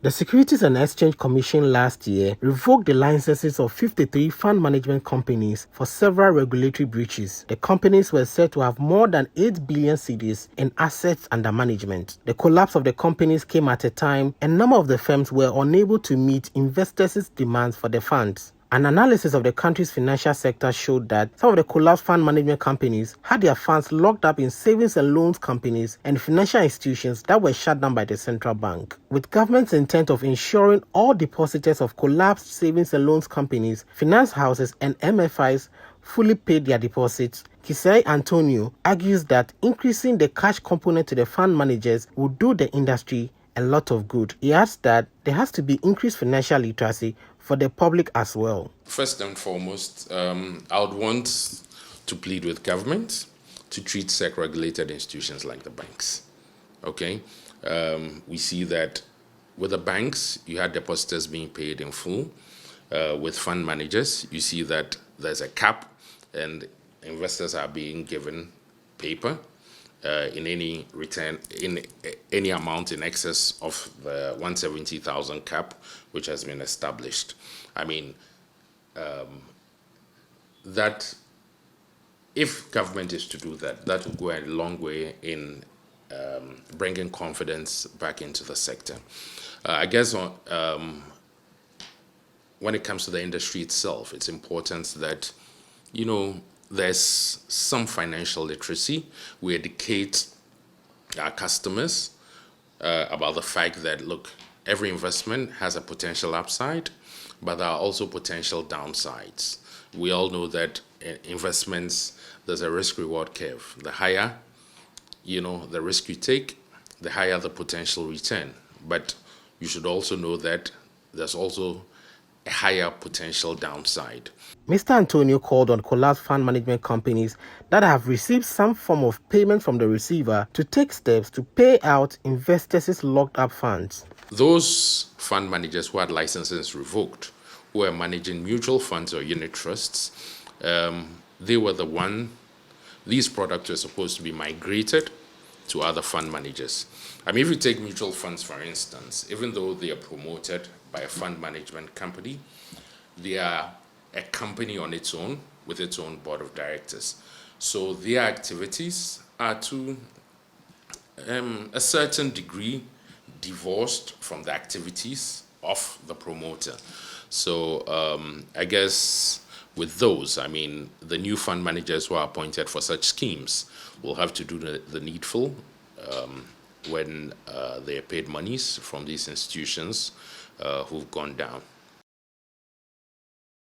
The Securities and Exchange Commission last year revoked the licenses of 53 fund management companies for several regulatory breaches. The companies were said to have more than 8 billion cedis in assets under management. The collapse of the companies came at a time a number of the firms were unable to meet investors' demands for the funds. An analysis of the country's financial sector showed that some of the collapsed fund management companies had their funds locked up in savings and loans companies and financial institutions that were shut down by the central bank. With government's intent of ensuring all depositors of collapsed savings and loans companies, finance houses, and MFIs fully paid their deposits, Kisseih Antonio argues that increasing the cash component to the fund managers would do the industry a lot of good. He adds that there has to be increased financial literacy for the public as well. First and foremost, I would want to plead with government to treat SEC-regulated institutions like the banks. Okay? We see that with the banks, you had depositors being paid in full. With fund managers, you see that there's a cap and investors are being given paper in any return, in any amount in excess of the 170,000 cap, which has been established. I mean, that if government is to do that, that will go a long way in bringing confidence back into the sector. I guess when it comes to the industry itself, it's important that, there's some financial literacy. We educate our customers about the fact that, look, every investment has a potential upside, but there are also potential downsides. We all know that investments, there's a risk-reward curve. The higher, the risk you take, the higher the potential return. But you should also know that there's also a higher potential downside. Mr. Antonio called on collapsed fund management companies that have received some form of payment from the receiver to take steps to pay out investors' locked up funds. Those fund managers who had licenses revoked, who were managing mutual funds or unit trusts, they were the one, these products were supposed to be migrated to other fund managers. I mean, if you take mutual funds, for instance, even though they are promoted by a fund management company, they are a company on its own with its own board of directors. So their activities are to a certain degree divorced from the activities of the promoter. So I guess with those, I mean, the new fund managers who are appointed for such schemes will have to do the needful when they are paid monies from these institutions who've gone down.